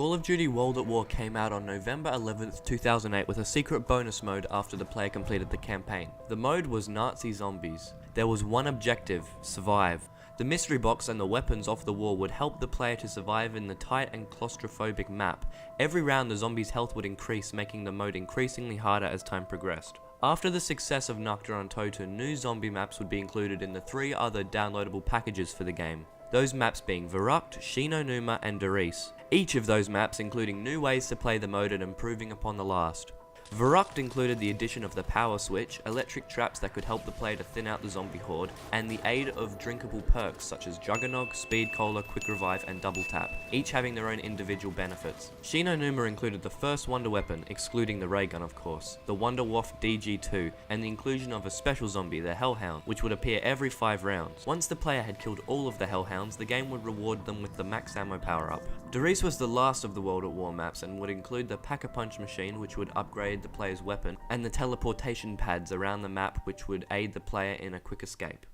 Call of Duty World at War came out on November 11th, 2008 with a secret bonus mode after the player completed the campaign. The mode was Nazi zombies. There was one objective: survive. The mystery box and the weapons off the wall would help the player to survive in the tight and claustrophobic map. Every round the zombies' health would increase, making the mode increasingly harder as time progressed. After the success of Nocturne on Toten, new zombie maps would be included in the 3 other downloadable packages for the game. Those maps being Verrucht, Shino Numa and Darice. Each of those maps including new ways to play the mode and improving upon the last. Verrucht included the addition of the power switch, electric traps that could help the player to thin out the zombie horde, and the aid of drinkable perks such as Juggernog, Speed Cola, Quick Revive and Double Tap, each having their own individual benefits. Shino Numa included the first wonder weapon, excluding the ray gun of course, the Wonder Waft DG2, and the inclusion of a special zombie, the Hellhound, which would appear every 5 rounds. Once the player had killed all of the Hellhounds, the game would reward them with the max ammo power-up. Darice was the last of the World at War maps and would include the Pack-a-Punch machine, which would upgrade the player's weapon, and the teleportation pads around the map, which would aid the player in a quick escape.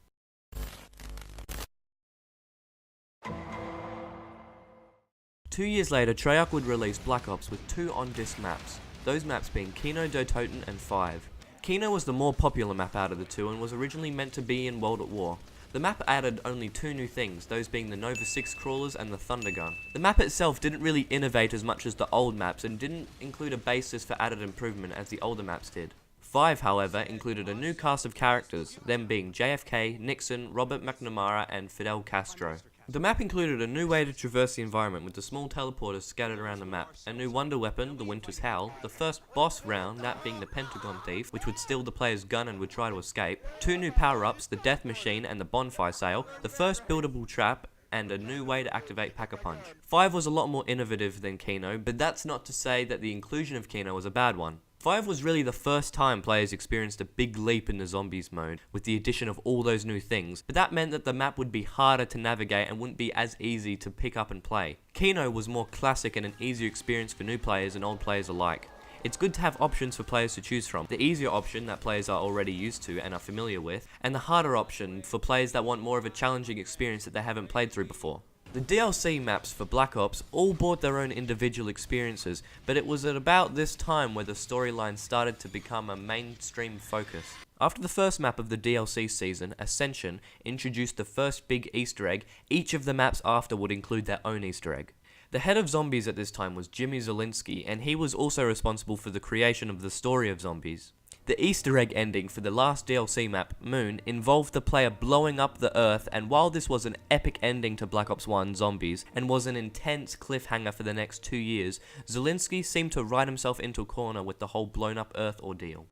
Two years later, Treyarch would release Black Ops with 2 on-disc maps, those maps being Kino der Toten and 5. Kino was the more popular map out of the 2 and was originally meant to be in World at War. The map added only 2 new things, those being the Nova 6 crawlers and the Thunder Gun. The map itself didn't really innovate as much as the old maps and didn't include a basis for added improvement as the older maps did. 5, however, included a new cast of characters, them being JFK, Nixon, Robert McNamara and Fidel Castro. The map included a new way to traverse the environment with the small teleporters scattered around the map, a new wonder weapon, the Winter's Howl, the first boss round, that being the Pentagon Thief, which would steal the player's gun and would try to escape, 2 new power-ups, the Death Machine and the Bonfire Sail, the first buildable trap, and a new way to activate Pack-a-Punch. 5 was a lot more innovative than Kino, but that's not to say that the inclusion of Kino was a bad one. 5 was really the first time players experienced a big leap in the zombies mode, with the addition of all those new things, but that meant that the map would be harder to navigate and wouldn't be as easy to pick up and play. Kino was more classic and an easier experience for new players and old players alike. It's good to have options for players to choose from, the easier option that players are already used to and are familiar with, and the harder option for players that want more of a challenging experience that they haven't played through before. The DLC maps for Black Ops all brought their own individual experiences, but it was at about this time where the storyline started to become a mainstream focus. After the first map of the DLC season, Ascension, introduced the first big Easter egg, each of the maps after would include their own Easter egg. The head of zombies at this time was Jimmy Zielinski, and he was also responsible for the creation of the story of zombies. The Easter egg ending for the last DLC map, Moon, involved the player blowing up the Earth, and while this was an epic ending to Black Ops 1 Zombies, and was an intense cliffhanger for the next 2 years, Zielinski seemed to write himself into a corner with the whole blown up Earth ordeal.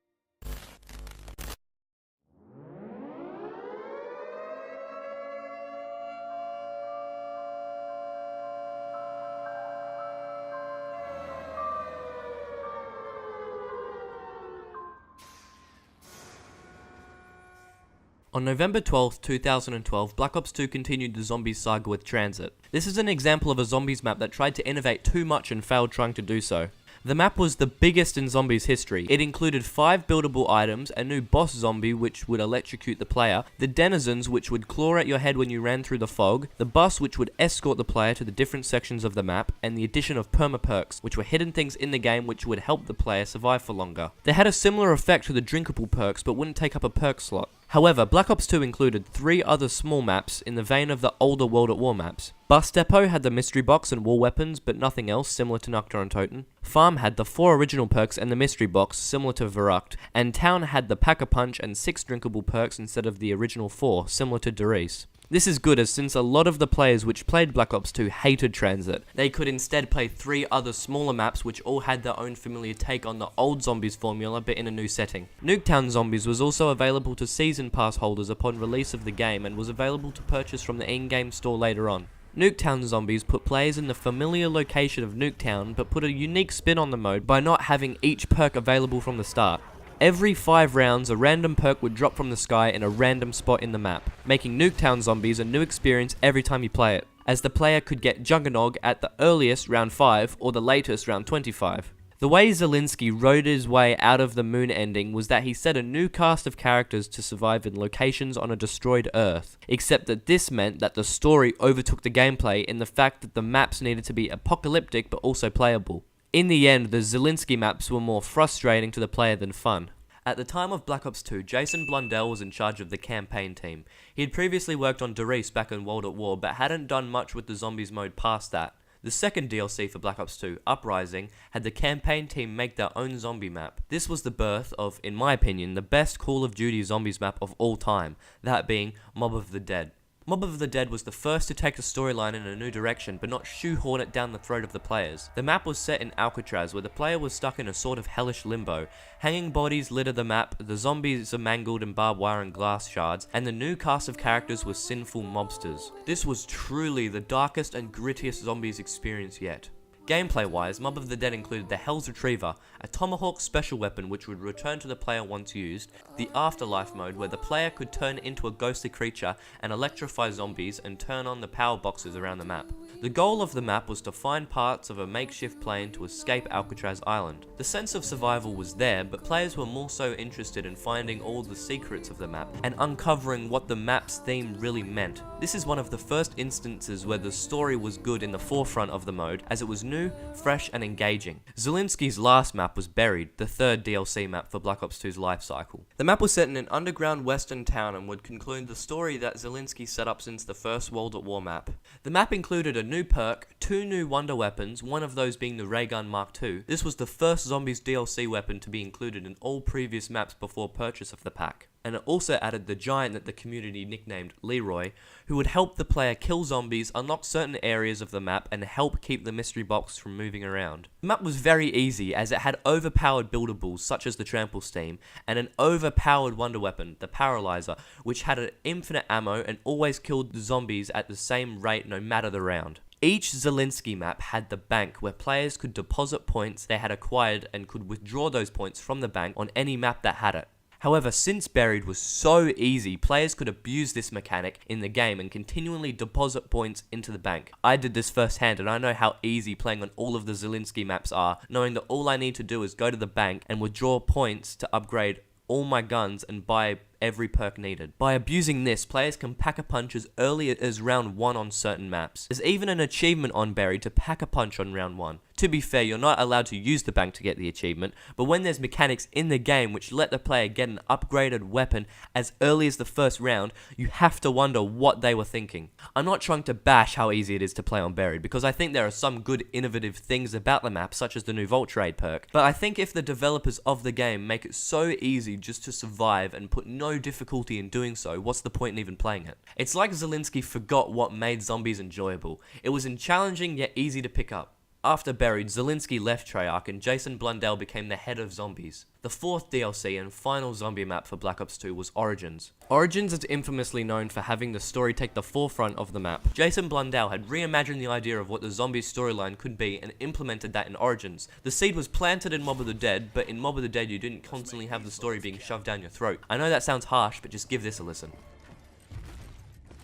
On November 12th, 2012, Black Ops 2 continued the Zombies saga with Transit. This is an example of a Zombies map that tried to innovate too much and failed trying to do so. The map was the biggest in Zombies history. It included 5 buildable items, a new boss zombie which would electrocute the player, the denizens which would claw at your head when you ran through the fog, the bus which would escort the player to the different sections of the map, and the addition of perma-perks, which were hidden things in the game which would help the player survive for longer. They had a similar effect to the drinkable perks but wouldn't take up a perk slot. However, Black Ops 2 included 3 other small maps in the vein of the older World at War maps. Bus Depot had the mystery box and war weapons, but nothing else, similar to Nocturne on Toten. Farm had the 4 original perks and the mystery box, similar to Verrucht. And Town had the Pack-a-Punch and 6 drinkable perks instead of the original 4, similar to Darice. This is good, as since a lot of the players which played Black Ops 2 hated Transit, they could instead play 3 other smaller maps which all had their own familiar take on the old Zombies formula but in a new setting. Nuketown Zombies was also available to Season Pass holders upon release of the game and was available to purchase from the in-game store later on. Nuketown Zombies put players in the familiar location of Nuketown but put a unique spin on the mode by not having each perk available from the start. Every 5 rounds, a random perk would drop from the sky in a random spot in the map, making Nuketown Zombies a new experience every time you play it, as the player could get Juggernog at the earliest round 5 or the latest round 25. The way Zelensky rode his way out of the moon ending was that he set a new cast of characters to survive in locations on a destroyed Earth, except that this meant that the story overtook the gameplay in the fact that the maps needed to be apocalyptic but also playable. In the end, the Zelensky maps were more frustrating to the player than fun. At the time of Black Ops 2, Jason Blundell was in charge of the campaign team. He had previously worked on Darius back in World at War, but hadn't done much with the zombies mode past that. The second DLC for Black Ops 2, Uprising, had the campaign team make their own zombie map. This was the birth of, in my opinion, the best Call of Duty zombies map of all time, that being Mob of the Dead. Mob of the Dead was the first to take the storyline in a new direction, but not shoehorn it down the throat of the players. The map was set in Alcatraz, where the player was stuck in a sort of hellish limbo. Hanging bodies litter the map, the zombies are mangled in barbed wire and glass shards, and the new cast of characters were sinful mobsters. This was truly the darkest and grittiest zombies experience yet. Gameplay-wise, Mob of the Dead included the Hell's Retriever, a tomahawk special weapon which would return to the player once used, the Afterlife mode where the player could turn into a ghostly creature and electrify zombies and turn on the power boxes around the map. The goal of the map was to find parts of a makeshift plane to escape Alcatraz Island. The sense of survival was there, but players were more so interested in finding all the secrets of the map and uncovering what the map's theme really meant. This is one of the first instances where the story was good in the forefront of the mode, as it was new, fresh and engaging. Zelensky's last map was Buried, the third DLC map for Black Ops 2's life cycle. The map was set in an underground western town and would conclude the story that Zelensky set up since the first World at War map. The map included a new perk, 2 new wonder weapons, one of those being the ray gun Mark II. This was the first Zombies DLC weapon to be included in all previous maps before purchase of the pack. And it also added the giant that the community nicknamed Leroy, who would help the player kill zombies, unlock certain areas of the map, and help keep the mystery box from moving around. The map was very easy, as it had overpowered buildables such as the Trample Steam, and an overpowered wonder weapon, the Paralyzer, which had an infinite ammo and always killed the zombies at the same rate no matter the round. Each Zelensky map had the bank, where players could deposit points they had acquired and could withdraw those points from the bank on any map that had it. However, since Buried was so easy, players could abuse this mechanic in the game and continually deposit points into the bank. I did this firsthand, and I know how easy playing on all of the Zelensky maps are, knowing that all I need to do is go to the bank and withdraw points to upgrade all my guns and buy every perk needed. By abusing this, players can pack a punch as early as round 1 on certain maps. There's even an achievement on Buried to pack a punch on round 1. To be fair, you're not allowed to use the bank to get the achievement, but when there's mechanics in the game which let the player get an upgraded weapon as early as the first round, you have to wonder what they were thinking. I'm not trying to bash how easy it is to play on Buried, because I think there are some good innovative things about the map, such as the new Vault Trade perk, but I think if the developers of the game make it so easy just to survive and put no difficulty in doing so, what's the point in even playing it? It's like Zelensky forgot what made zombies enjoyable. It was challenging yet easy to pick up. After Buried, Zelensky left Treyarch and Jason Blundell became the head of zombies. The fourth DLC and final zombie map for Black Ops 2 was Origins. Origins is infamously known for having the story take the forefront of the map. Jason Blundell had reimagined the idea of what the zombies storyline could be and implemented that in Origins. The seed was planted in Mob of the Dead, but in Mob of the Dead you didn't constantly have the story being shoved down your throat. I know that sounds harsh, but just give this a listen.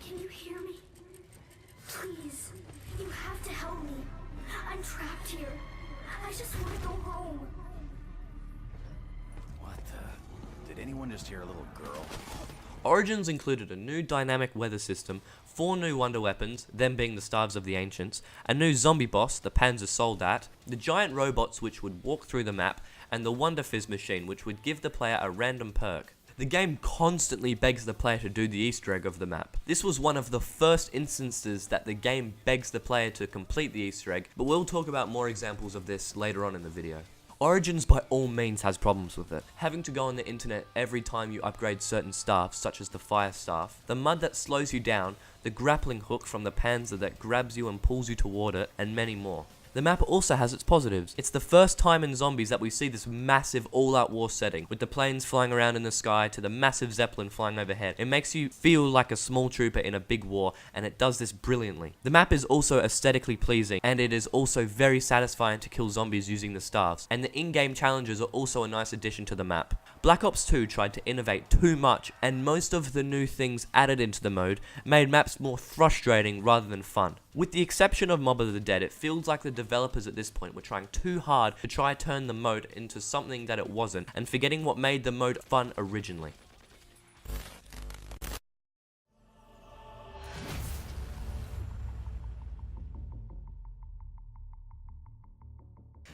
Can you hear me? Please, you have to help me. I'm trapped here. I just want to go home. What the? Did anyone just hear a little girl? Origins included a new dynamic weather system, 4 new wonder weapons, them being the Staves of the Ancients, a new zombie boss, the Panzer Soldat, the giant robots which would walk through the map, and the Wonder Fizz machine which would give the player a random perk. The game constantly begs the player to do the Easter egg of the map. This was one of the first instances that the game begs the player to complete the Easter egg, but we'll talk about more examples of this later on in the video. Origins by all means has problems with it. Having to go on the internet every time you upgrade certain staffs, such as the fire staff, the mud that slows you down, the grappling hook from the Panzer that grabs you and pulls you toward it, and many more. The map also has its positives. It's the first time in Zombies that we see this massive all-out war setting, with the planes flying around in the sky to the massive Zeppelin flying overhead. It makes you feel like a small trooper in a big war, and it does this brilliantly. The map is also aesthetically pleasing, and it is also very satisfying to kill zombies using the staffs, and the in-game challenges are also a nice addition to the map. Black Ops 2 tried to innovate too much, and most of the new things added into the mode made maps more frustrating rather than fun. With the exception of Mob of the Dead, it feels like the developers at this point were trying too hard to try to turn the mode into something that it wasn't, and forgetting what made the mode fun originally.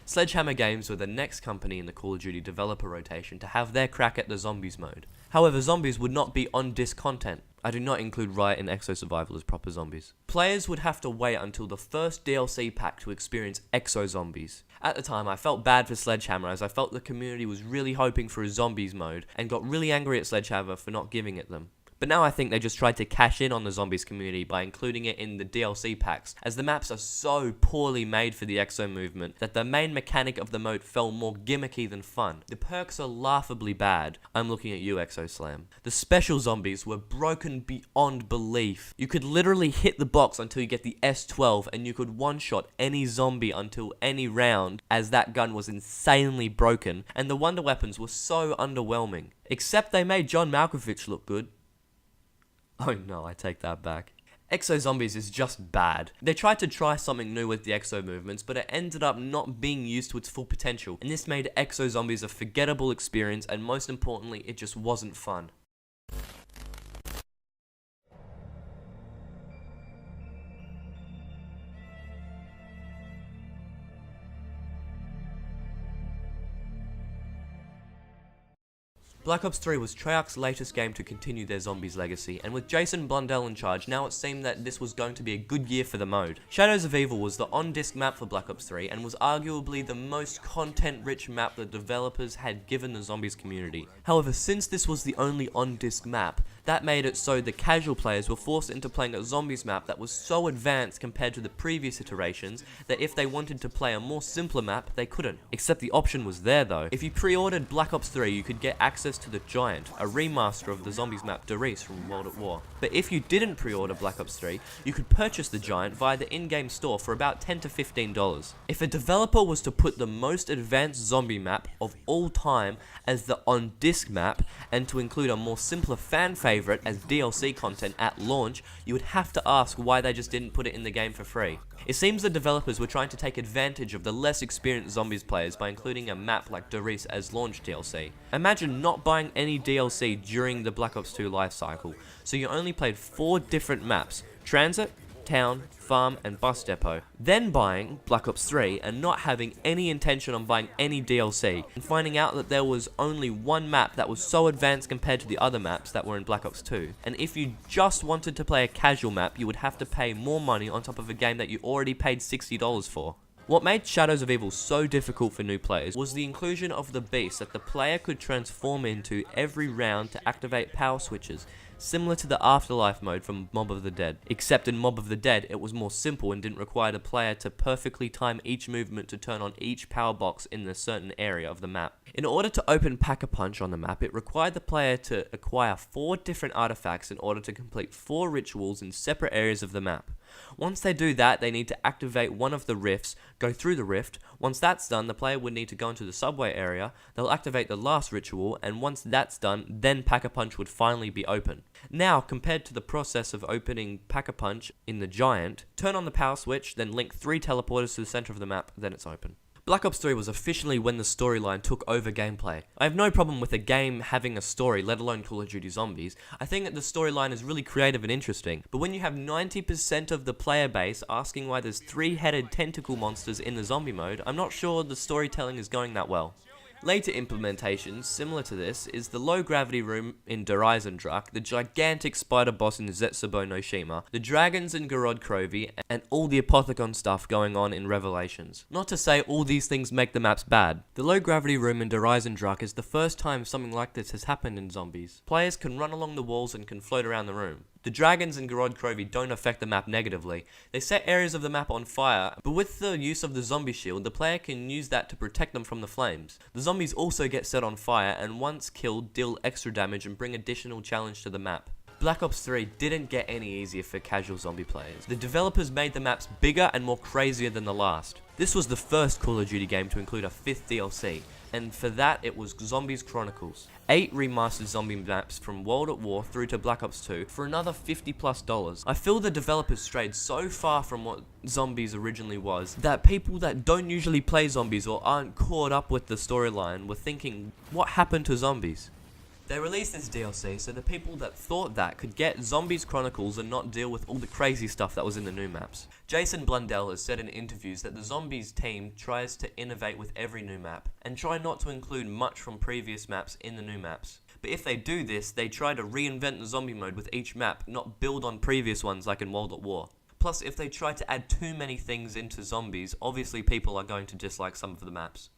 Sledgehammer Games were the next company in the Call of Duty developer rotation to have their crack at the Zombies mode. However, Zombies would not be on-disc content. I do not include Riot and Exo Survival as proper zombies. Players would have to wait until the first DLC pack to experience Exo Zombies. At the time, I felt bad for Sledgehammer as I felt the community was really hoping for a Zombies mode and got really angry at Sledgehammer for not giving it them. But now I think they just tried to cash in on the Zombies community by including it in the DLC packs, as the maps are so poorly made for the Exo movement that the main mechanic of the mode felt more gimmicky than fun. The perks are laughably bad. I'm looking at you, Exo Slam. The special zombies were broken beyond belief. You could literally hit the box until you get the S12 and you could one-shot any zombie until any round, as that gun was insanely broken, and the wonder weapons were so underwhelming. Except they made John Malkovich look good. Oh no, I take that back. Exo Zombies is just bad. They tried to try something new with the Exo movements, but it ended up not being used to its full potential, and this made Exo Zombies a forgettable experience, and most importantly, it just wasn't fun. Black Ops 3 was Treyarch's latest game to continue their Zombies legacy, and with Jason Blundell in charge, now it seemed that this was going to be a good year for the mode. Shadows of Evil was the on-disc map for Black Ops 3, and was arguably the most content-rich map the developers had given the Zombies community. However, since this was the only on-disc map, that made it so the casual players were forced into playing a Zombies map that was so advanced compared to the previous iterations that if they wanted to play a more simpler map, they couldn't. Except the option was there though. If you pre-ordered Black Ops 3, you could get access to the Giant, a remaster of the Zombies map Doris from World at War. But if you didn't pre-order Black Ops 3, you could purchase the Giant via the in-game store for about $10 to $15. If a developer was to put the most advanced zombie map of all time as the on-disc map, and to include a more simpler fan favorite as DLC content at launch, you would have to ask why they just didn't put it in the game for free. It seems the developers were trying to take advantage of the less experienced Zombies players by including a map like Doris as launch DLC. Imagine not buying any DLC during the Black Ops 2 lifecycle, so you only played 4 different maps: Transit, Town, Farm, and Bus Depot. Then buying Black Ops 3 and not having any intention on buying any DLC, and finding out that there was only one map that was so advanced compared to the other maps that were in Black Ops 2. And if you just wanted to play a casual map, you would have to pay more money on top of a game that you already paid $60 for. What made Shadows of Evil so difficult for new players was the inclusion of the beast that the player could transform into every round to activate power switches, similar to the Afterlife mode from Mob of the Dead. Except in Mob of the Dead, it was more simple and didn't require the player to perfectly time each movement to turn on each power box in a certain area of the map. In order to open Pack-a-Punch on the map, it required the player to acquire 4 different artifacts in order to complete 4 rituals in separate areas of the map. Once they do that, they need to activate one of the rifts, go through the rift. Once that's done, the player would need to go into the subway area, they'll activate the last ritual, and once that's done, then Pack-a-Punch would finally be open. Now, compared to the process of opening Pack-a-Punch in the Giant, turn on the power switch, then link 3 teleporters to the center of the map, then it's open. Black Ops 3 was officially when the storyline took over gameplay. I have no problem with a game having a story, let alone Call of Duty Zombies. I think that the storyline is really creative and interesting, but when you have 90% of the player base asking why there's 3-headed tentacle monsters in the zombie mode, I'm not sure the storytelling is going that well. Later implementations, similar to this, is the low gravity room in Drak, the gigantic spider boss in Zetsubo no Shima, the dragons in Gorod Krovi, and all the Apothicon stuff going on in Revelations. Not to say all these things make the maps bad. The low gravity room in Drak is the first time something like this has happened in Zombies. Players can run along the walls and can float around the room. The dragons in Gorod Krovi don't affect the map negatively. They set areas of the map on fire, but with the use of the zombie shield, the player can use that to protect them from the flames. The zombies also get set on fire, and once killed, deal extra damage and bring additional challenge to the map. Black Ops 3 didn't get any easier for casual zombie players. The developers made the maps bigger and more crazier than the last. This was the first Call of Duty game to include a 5th DLC, and for that it was Zombies Chronicles. 8 remastered zombie maps from World at War through to Black Ops 2 for another $50+. I feel the developers strayed so far from what Zombies originally was that people that don't usually play zombies or aren't caught up with the storyline were thinking, what happened to zombies? They released this DLC so the people that thought that could get Zombies Chronicles and not deal with all the crazy stuff that was in the new maps. Jason Blundell has said in interviews that the Zombies team tries to innovate with every new map, and try not to include much from previous maps in the new maps. But if they do this, they try to reinvent the zombie mode with each map, not build on previous ones like in World at War. Plus, if they try to add too many things into zombies, obviously people are going to dislike some of the maps.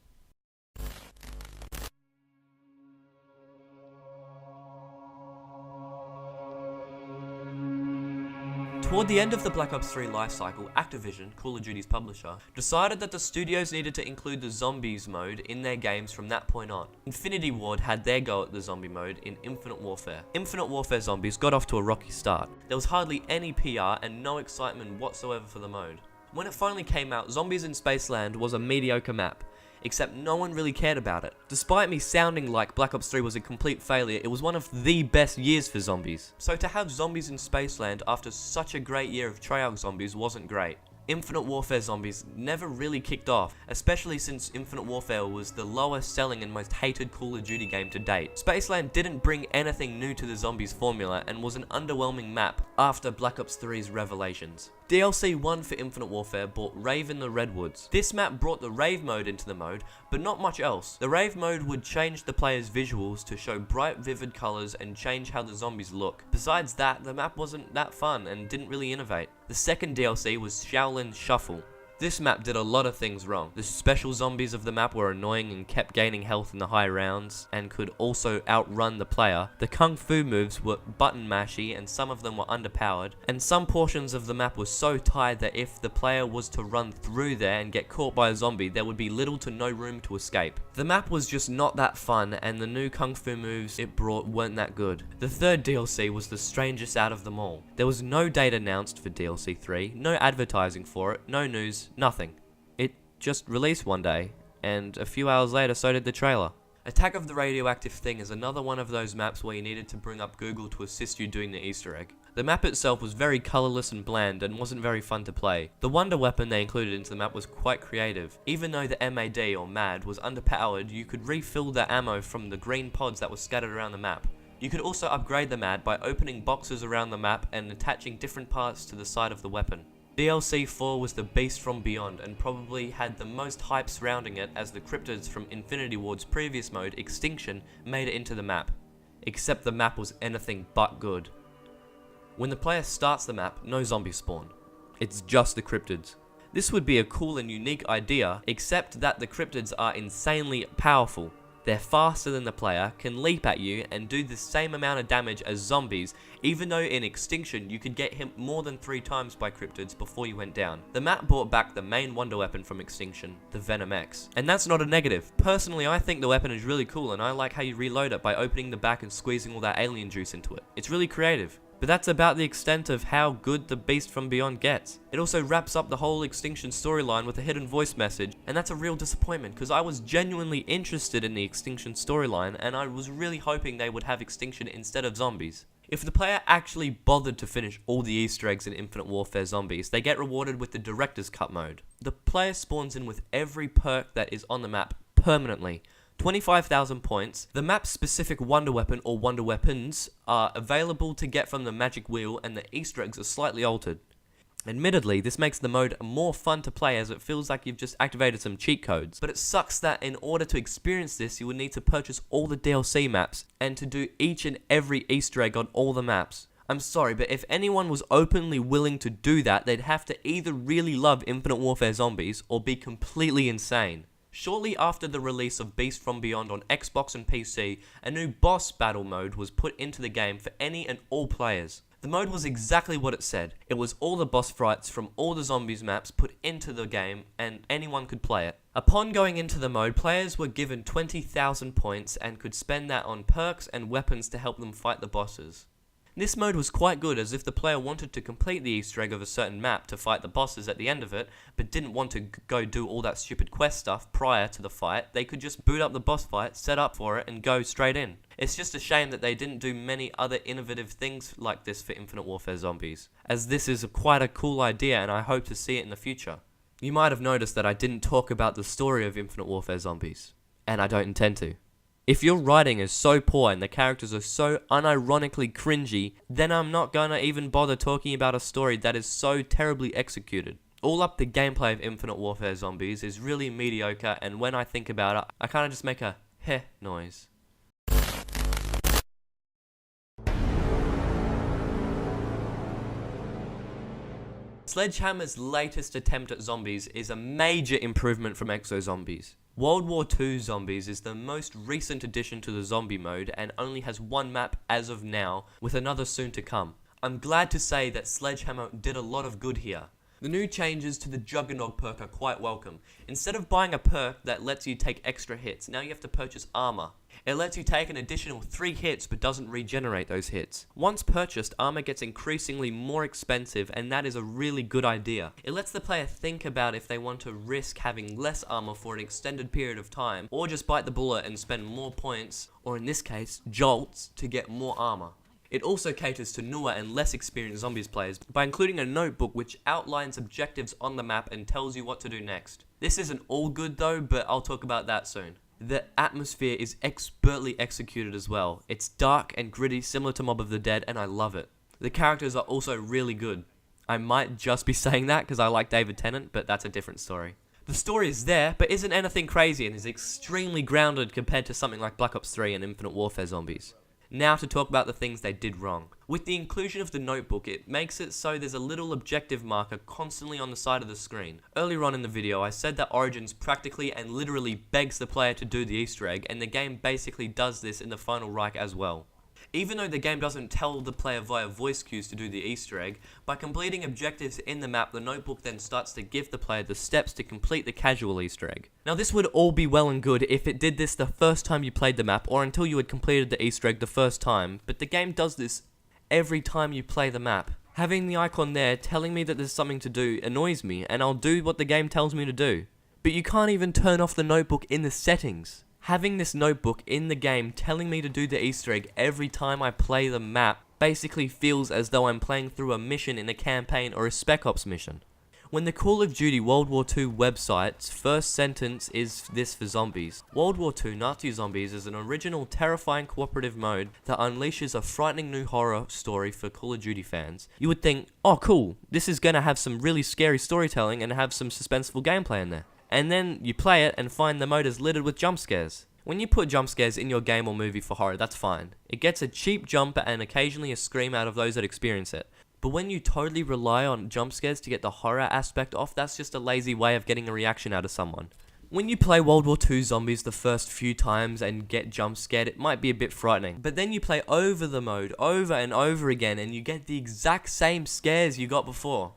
Toward the end of the Black Ops 3 lifecycle, Activision, Call of Duty's publisher, decided that the studios needed to include the Zombies mode in their games from that point on. Infinity Ward had their go at the zombie mode in Infinite Warfare. Infinite Warfare Zombies got off to a rocky start. There was hardly any PR and no excitement whatsoever for the mode. When it finally came out, Zombies in Spaceland was a mediocre map, except no one really cared about it. Despite me sounding like Black Ops 3 was a complete failure, it was one of the best years for zombies. So to have Zombies in Spaceland after such a great year of Treyarch zombies wasn't great. Infinite Warfare Zombies never really kicked off, especially since Infinite Warfare was the lowest selling and most hated Call of Duty game to date. Spaceland didn't bring anything new to the zombies formula and was an underwhelming map after Black Ops 3's revelations. DLC 1 for Infinite Warfare brought Rave in the Redwoods. This map brought the Rave mode into the mode, but not much else. The Rave mode would change the player's visuals to show bright, vivid colors and change how the zombies look. Besides that, the map wasn't that fun and didn't really innovate. The second DLC was Shaolin Shuffle. This map did a lot of things wrong. The special zombies of the map were annoying and kept gaining health in the high rounds, and could also outrun the player. The kung fu moves were button mashy, and some of them were underpowered, and some portions of the map were so tight that if the player was to run through there and get caught by a zombie, there would be little to no room to escape. The map was just not that fun, and the new kung fu moves it brought weren't that good. The third DLC was the strangest out of them all. There was no date announced for DLC 3, no advertising for it, no news, nothing. It just released one day, and a few hours later so did the trailer. Attack of the Radioactive Thing is another one of those maps where you needed to bring up Google to assist you doing the Easter egg. The map itself was very colourless and bland and wasn't very fun to play. The wonder weapon they included into the map was quite creative. Even though the MAD or MAD was underpowered, you could refill the ammo from the green pods that were scattered around the map. You could also upgrade the MAD by opening boxes around the map and attaching different parts to the side of the weapon. DLC 4 was the Beast from Beyond and probably had the most hype surrounding it, as the cryptids from Infinity Ward's previous mode, Extinction, made it into the map. Except the map was anything but good. When the player starts the map, no zombies spawn. It's just the cryptids. This would be a cool and unique idea, except that the cryptids are insanely powerful. They're faster than the player, can leap at you, and do the same amount of damage as zombies, even though in Extinction you could get hit more than 3 times by cryptids before you went down. The map brought back the main wonder weapon from Extinction, the Venom X. And that's not a negative. Personally, I think the weapon is really cool, and I like how you reload it by opening the back and squeezing all that alien juice into it. It's really creative. But that's about the extent of how good the Beast from Beyond gets. It also wraps up the whole Extinction storyline with a hidden voice message, and that's a real disappointment because I was genuinely interested in the Extinction storyline and I was really hoping they would have Extinction instead of zombies. If the player actually bothered to finish all the Easter eggs in Infinite Warfare Zombies, they get rewarded with the Director's Cut mode. The player spawns in with every perk that is on the map permanently. 25,000 points. The map's specific wonder weapon or wonder weapons are available to get from the magic wheel, and the Easter eggs are slightly altered. Admittedly, this makes the mode more fun to play as it feels like you've just activated some cheat codes, but it sucks that in order to experience this you would need to purchase all the DLC maps and to do each and every Easter egg on all the maps. I'm sorry, but if anyone was openly willing to do that, they'd have to either really love Infinite Warfare Zombies or be completely insane. Shortly after the release of Beast from Beyond on Xbox and PC, a new boss battle mode was put into the game for any and all players. The mode was exactly what it said. It was all the boss fights from all the zombies maps put into the game, and anyone could play it. Upon going into the mode, players were given 20,000 points and could spend that on perks and weapons to help them fight the bosses. This mode was quite good, as if the player wanted to complete the Easter egg of a certain map to fight the bosses at the end of it, but didn't want to go do all that stupid quest stuff prior to the fight, they could just boot up the boss fight, set up for it, and go straight in. It's just a shame that they didn't do many other innovative things like this for Infinite Warfare Zombies, as this is quite a cool idea and I hope to see it in the future. You might have noticed that I didn't talk about the story of Infinite Warfare Zombies, and I don't intend to. If your writing is so poor and the characters are so unironically cringy, then I'm not gonna even bother talking about a story that is so terribly executed. All up, the gameplay of Infinite Warfare Zombies is really mediocre, and when I think about it, I kinda just make a heh noise. Sledgehammer's latest attempt at zombies is a major improvement from Exo Zombies. World War II Zombies is the most recent addition to the zombie mode and only has one map as of now, with another soon to come. I'm glad to say that Sledgehammer did a lot of good here. The new changes to the Juggernaut perk are quite welcome. Instead of buying a perk that lets you take extra hits, now you have to purchase armor. It lets you take an additional 3 hits but doesn't regenerate those hits. Once purchased, armor gets increasingly more expensive, and that is a really good idea. It lets the player think about if they want to risk having less armor for an extended period of time, or just bite the bullet and spend more points, or in this case, jolts, to get more armor. It also caters to newer and less experienced zombies players by including a notebook which outlines objectives on the map and tells you what to do next. This isn't all good though, but I'll talk about that soon. The atmosphere is expertly executed as well. It's dark and gritty, similar to Mob of the Dead, and I love it. The characters are also really good. I might just be saying that because I like David Tennant, but that's a different story. The story is there, but isn't anything crazy and is extremely grounded compared to something like Black Ops 3 and Infinite Warfare Zombies. Now to talk about the things they did wrong. With the inclusion of the notebook, it makes it so there's a little objective marker constantly on the side of the screen. Earlier on in the video, I said that Origins practically and literally begs the player to do the Easter egg, and the game basically does this in the final Reich as well. Even though the game doesn't tell the player via voice cues to do the Easter egg, by completing objectives in the map, the notebook then starts to give the player the steps to complete the casual Easter egg. Now this would all be well and good if it did this the first time you played the map, or until you had completed the Easter egg the first time, but the game does this every time you play the map. Having the icon there telling me that there's something to do annoys me, and I'll do what the game tells me to do. But you can't even turn off the notebook in the settings. Having this notebook in the game telling me to do the Easter egg every time I play the map basically feels as though I'm playing through a mission in a campaign or a Spec Ops mission. When the Call of Duty World War II website's first sentence is this for zombies: World War II Nazi Zombies is an original, terrifying cooperative mode that unleashes a frightening new horror story for Call of Duty fans. You would think, oh cool, this is gonna have some really scary storytelling and have some suspenseful gameplay in there. And then you play it and find the mode is littered with jump scares. When you put jump scares in your game or movie for horror, that's fine. It gets a cheap jump and occasionally a scream out of those that experience it. But when you totally rely on jump scares to get the horror aspect off, that's just a lazy way of getting a reaction out of someone. When you play World War II Zombies the first few times and get jump scared, it might be a bit frightening. But then you play over the mode over and over again and you get the exact same scares you got before.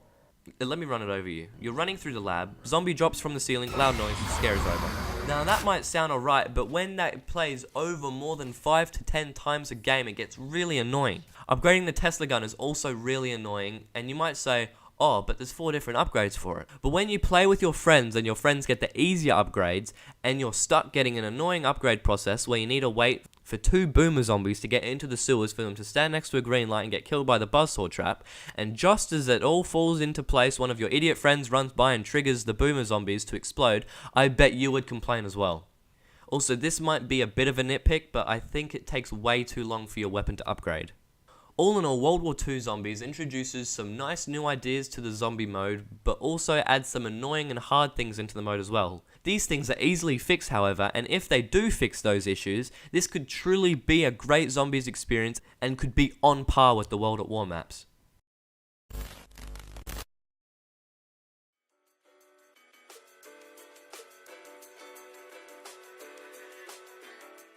Let me run it over you. You're running through the lab, zombie drops from the ceiling, loud noise, scare is over. Now that might sound alright, but when that plays over more than 5 to 10 times a game, it gets really annoying. Upgrading the Tesla gun is also really annoying, and you might say, oh, but there's 4 different upgrades for it. But when you play with your friends and your friends get the easier upgrades, and you're stuck getting an annoying upgrade process where you need to wait for 2 boomer zombies to get into the sewers for them to stand next to a green light and get killed by the buzzsaw trap, and just as it all falls into place, one of your idiot friends runs by and triggers the boomer zombies to explode, I bet you would complain as well. Also, this might be a bit of a nitpick, but I think it takes way too long for your weapon to upgrade. All in all, World War II Zombies introduces some nice new ideas to the zombie mode, but also adds some annoying and hard things into the mode as well. These things are easily fixed, however, and if they do fix those issues, this could truly be a great zombies experience and could be on par with the World at War maps.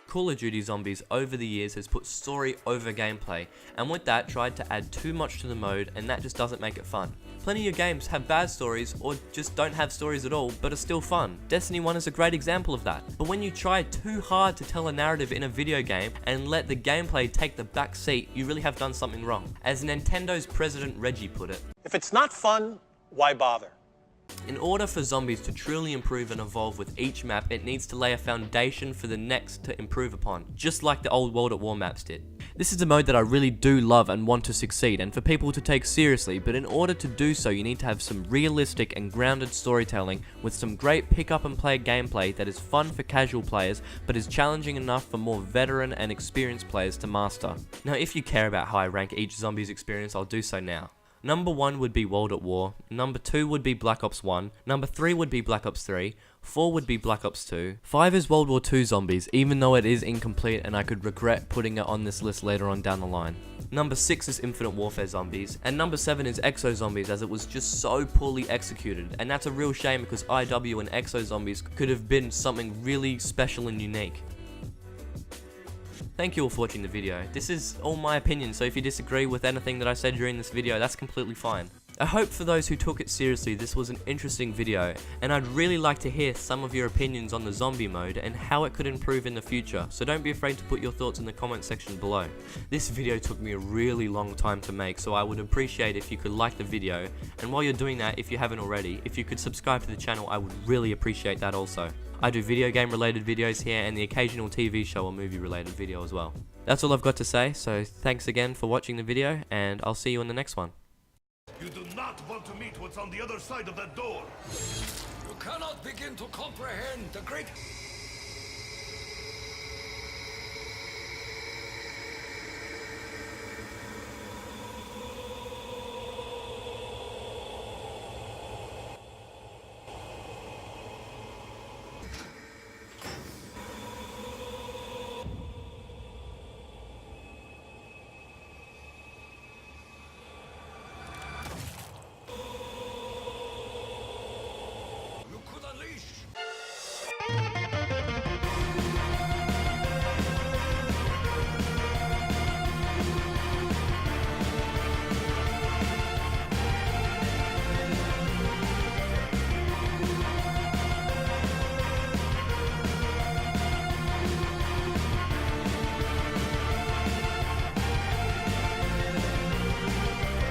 Call of Duty Zombies over the years has put story over gameplay, and with that tried to add too much to the mode, and that just doesn't make it fun. Plenty of games have bad stories or just don't have stories at all but are still fun. Destiny 1 is a great example of that. But when you try too hard to tell a narrative in a video game and let the gameplay take the back seat, you really have done something wrong. As Nintendo's president Reggie put it, If it's not fun, why bother? in order for zombies to truly improve and evolve with each map, it needs to lay a foundation for the next to improve upon, just like the old World at War maps did. This is a mode that I really do love and want to succeed and for people to take seriously, but in order to do so you need to have some realistic and grounded storytelling with some great pick up and play gameplay that is fun for casual players but is challenging enough for more veteran and experienced players to master. Now if you care about how I rank each zombies experience, I'll do so now. Number 1 would be World at War, number 2 would be Black Ops 1, number 3 would be Black Ops 3, 4 would be Black Ops 2, 5 is World War II Zombies, even though it is incomplete and I could regret putting it on this list later on down the line. Number 6 is Infinite Warfare Zombies, and number 7 is Exo Zombies as it was just so poorly executed, and that's a real shame because IW and Exo Zombies could have been something really special and unique. Thank you all for watching the video. This is all my opinion, so if you disagree with anything that I said during this video, that's completely fine. I hope for those who took it seriously this was an interesting video, and I'd really like to hear some of your opinions on the zombie mode and how it could improve in the future, so don't be afraid to put your thoughts in the comment section below. This video took me a really long time to make, so I would appreciate if you could like the video, and while you're doing that, if you haven't already, if you could subscribe to the channel, I would really appreciate that also. I do video game related videos here and the occasional TV show or movie related video as well. That's all I've got to say, so thanks again for watching the video and I'll see you in the next one. You do not want to meet what's on the other side of that door. You cannot begin to comprehend the great